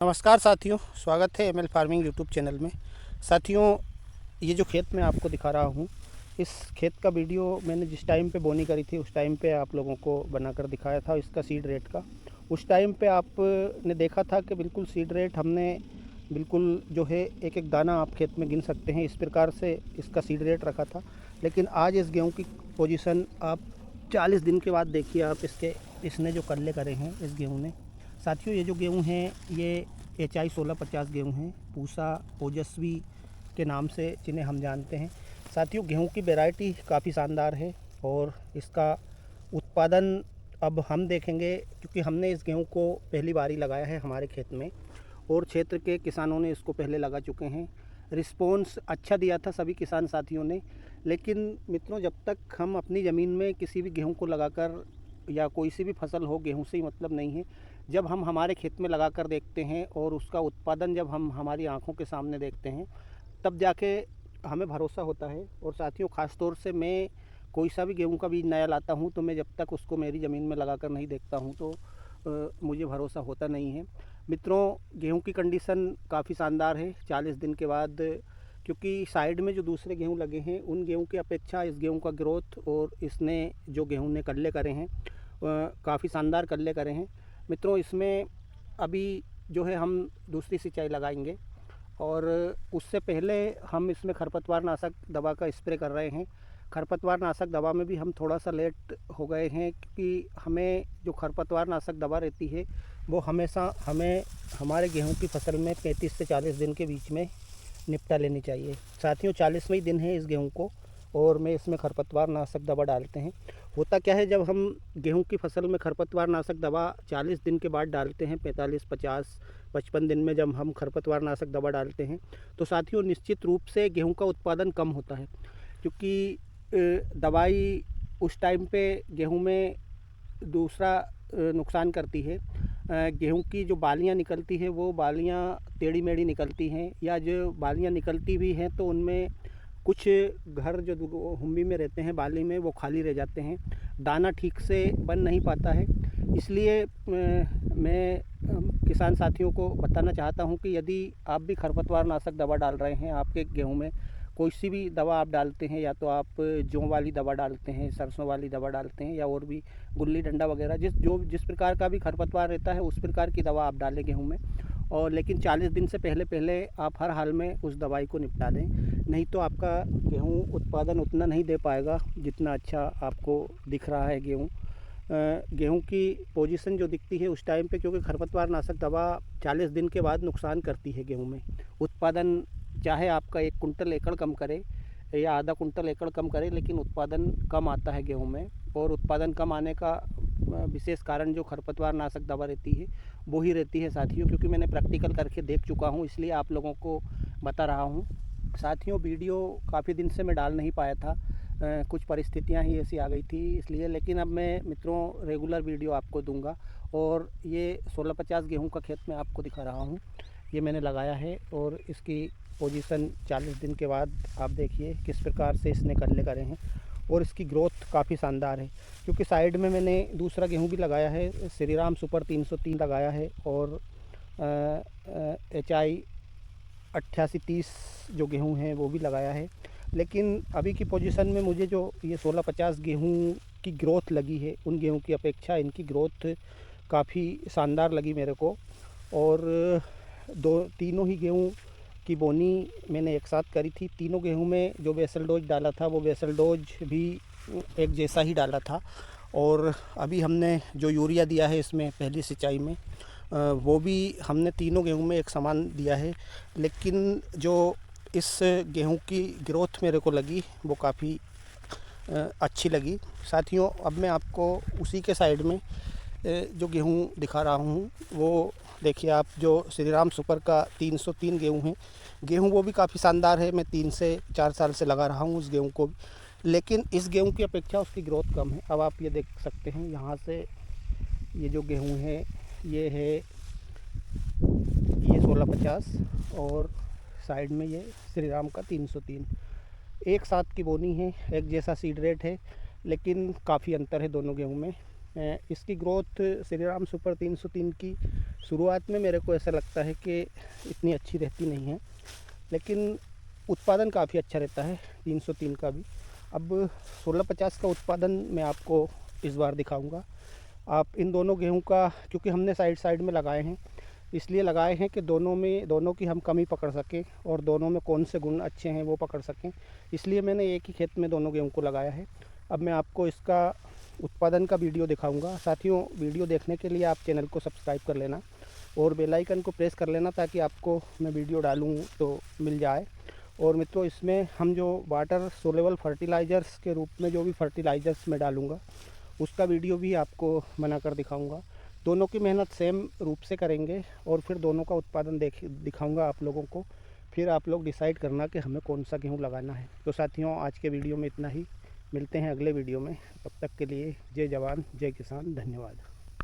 नमस्कार साथियों, स्वागत है एमएल फार्मिंग यूट्यूब चैनल में। साथियों, ये जो खेत मैं आपको दिखा रहा हूँ, इस खेत का वीडियो मैंने जिस टाइम पे बोनी करी थी उस टाइम पे आप लोगों को बनाकर दिखाया था इसका सीड रेट का। उस टाइम पे आपने देखा था कि बिल्कुल सीड रेट हमने बिल्कुल जो है एक एक दाना आप खेत में गिन सकते हैं, इस प्रकार से इसका सीड रेट रखा था। लेकिन आज इस गेहूँ की पोजीशन आप 40 दिन के बाद देखिए आप इसने जो कल्ले करे हैं इस गेहूँ ने। साथियों, ये जो गेहूँ हैं ये HI 1650 गेहूँ हैं, पूसा ओजस्वी के नाम से जिन्हें हम जानते हैं। साथियों, गेहूँ की वैरायटी काफ़ी शानदार है और इसका उत्पादन अब हम देखेंगे, क्योंकि हमने इस गेहूँ को पहली बार ही लगाया है हमारे खेत में और क्षेत्र के किसानों ने इसको पहले लगा चुके हैं। रिस्पॉन्स अच्छा दिया था सभी किसान साथियों ने। लेकिन मित्रों, जब तक हम अपनी ज़मीन में किसी भी गेहूँ को लगाकर, या कोई सी भी फसल हो, गेहूँ से ही मतलब नहीं है, जब हम हमारे खेत में लगा कर देखते हैं और उसका उत्पादन जब हम हमारी आंखों के सामने देखते हैं, तब जाके हमें भरोसा होता है। और साथियों, ख़ास तौर से मैं कोई सा भी गेहूं का बीज नया लाता हूं तो मैं जब तक उसको मेरी ज़मीन में लगा कर नहीं देखता हूं तो मुझे भरोसा होता नहीं है। मित्रों, गेहूं की कंडीशन काफ़ी शानदार है 40 दिन के बाद, क्योंकि साइड में जो दूसरे गेहूं लगे हैं उन गेहूं की अपेक्षा इस गेहूं का ग्रोथ और इसने जो गेहूं ने कल्ले करे हैं काफ़ी शानदार कल्ले करे हैं। मित्रों, इसमें अभी जो है हम दूसरी सिंचाई लगाएंगे और उससे पहले हम इसमें खरपतवार नाशक दवा का स्प्रे कर रहे हैं। खरपतवार नाशक दवा में भी हम थोड़ा सा लेट हो गए हैं, क्योंकि हमें जो खरपतवार नाशक दवा रहती है वो हमेशा हमें हमारे गेहूं की फसल में 35 से 40 दिन के बीच में निपटा लेनी चाहिए। साथियों, 40वें दिन है इस गेहूं को और मैं इसमें खरपतवार नाशक दवा डालते हैं। होता क्या है, जब हम गेहूं की फसल में खरपतवार नाशक दवा 40 दिन के बाद डालते हैं, 45, 50, 55 दिन में जब हम खरपतवार नाशक दवा डालते हैं, तो साथियों निश्चित रूप से गेहूं का उत्पादन कम होता है, क्योंकि दवाई उस टाइम पे गेहूं में दूसरा नुकसान करती है। गेहूं की जो बालियां निकलती है वो बालियां टेढ़ी मेढ़ी निकलती हैं, या जो बालियां निकलती भी हैं तो उनमें कुछ घर जो हुम्बी में रहते हैं बाली में वो खाली रह जाते हैं, दाना ठीक से बन नहीं पाता है। इसलिए मैं किसान साथियों को बताना चाहता हूं कि यदि आप भी खरपतवार नाशक दवा डाल रहे हैं, आपके गेहूं में कोई सी भी दवा आप डालते हैं, या तो आप जौ वाली दवा डालते हैं, सरसों वाली दवा डालते हैं, या और भी गुल्ली डंडा वगैरह जिस प्रकार का भी खरपतवार रहता है उस प्रकार की दवा आप डालें गेहूँ में। और लेकिन 40 दिन से पहले पहले आप हर हाल में उस दवाई को निपटा दें, नहीं तो आपका गेहूँ उत्पादन उतना नहीं दे पाएगा जितना अच्छा आपको दिख रहा है गेहूँ। गेहूँ की पोजीशन जो दिखती है उस टाइम पे, क्योंकि खरपतवार नाशक दवा 40 दिन के बाद नुकसान करती है गेहूँ में। उत्पादन चाहे आपका 1 कुंटल एकड़ कम करे या आधा कुंटल एकड़ कम करे, लेकिन उत्पादन कम आता है गेहूँ में। और उत्पादन कम आने का विशेष कारण जो खरपतवार नाशक दवा रहती है वो ही रहती है साथियों, क्योंकि मैंने प्रैक्टिकल करके देख चुका हूँ, इसलिए आप लोगों को बता रहा हूँ। साथियों, वीडियो काफ़ी दिन से मैं डाल नहीं पाया था, कुछ परिस्थितियाँ ही ऐसी आ गई थी इसलिए। लेकिन अब मैं मित्रों रेगुलर वीडियो आपको दूंगा। और ये 1650 गेहूँ का खेत मैं आपको दिखा रहा हूँ, ये मैंने लगाया है और इसकी पोजीशन 40 दिन के बाद आप देखिए किस प्रकार से इसने कल्ले करे हैं और इसकी ग्रोथ काफ़ी शानदार है। क्योंकि साइड में मैंने दूसरा गेहूं भी लगाया है, श्रीराम सुपर 303 लगाया है, और HI 8830 जो गेहूं है वो भी लगाया है। लेकिन अभी की पोजीशन में मुझे जो ये 1650 गेहूं की ग्रोथ लगी है उन गेहूं की अपेक्षा इनकी ग्रोथ काफ़ी शानदार लगी मेरे को। और तीनों ही गेहूं की बोनी मैंने एक साथ करी थी। तीनों गेहूं में जो बेसल डोज डाला था वो बेसल डोज भी एक जैसा ही डाला था। और अभी हमने जो यूरिया दिया है इसमें पहली सिंचाई में, वो भी हमने तीनों गेहूं में एक समान दिया है। लेकिन जो इस गेहूं की ग्रोथ मेरे को लगी वो काफ़ी अच्छी लगी। साथियों, अब मैं आपको उसी के साइड में जो गेहूं दिखा रहा हूं वो देखिए आप, जो श्रीराम सुपर का 303 गेहूं है, गेहूं वो भी काफ़ी शानदार है। मैं 3 से 4 साल से लगा रहा हूं उस गेहूं को, लेकिन इस गेहूं की अपेक्षा उसकी ग्रोथ कम है। अब आप ये देख सकते हैं, यहाँ से ये जो गेहूं है ये है ये 1650 और साइड में ये श्रीराम का 303। एक साथ की बोनी है, एक जैसा सीड रेट है, लेकिन काफ़ी अंतर है दोनों गेहूं में। इसकी ग्रोथ श्रीराम सुपर 303 की शुरुआत में मेरे को ऐसा लगता है कि इतनी अच्छी रहती नहीं है, लेकिन उत्पादन काफ़ी अच्छा रहता है 303 का भी। अब 1650 का उत्पादन मैं आपको इस बार दिखाऊंगा। आप इन दोनों गेहूं का, क्योंकि हमने साइड साइड में लगाए हैं, इसलिए लगाए हैं कि दोनों की हम कमी पकड़ सकें और दोनों में कौन से गुण अच्छे हैं वो पकड़ सकें, इसलिए मैंने एक ही खेत में दोनों गेहूं को लगाया है। अब मैं आपको इसका उत्पादन का वीडियो दिखाऊंगा। साथियों, वीडियो देखने के लिए आप चैनल को सब्सक्राइब कर लेना और बेल आइकन को प्रेस कर लेना, ताकि आपको मैं वीडियो डालूँ तो मिल जाए। और मित्रों, इसमें हम जो वाटर सोलेबल फर्टिलाइज़र्स के रूप में जो भी फर्टिलाइज़र्स मैं डालूँगा उसका वीडियो भी आपको बनाकर दिखाऊंगा। दोनों की मेहनत सेम रूप से करेंगे और फिर दोनों का उत्पादन दिखाऊंगा आप लोगों को। फिर आप लोग डिसाइड करना कि हमें कौन सा गेहूँ लगाना है। तो साथियों, आज के वीडियो में इतना ही। मिलते हैं अगले वीडियो में। तब तक के लिए जय जवान जय किसान, धन्यवाद।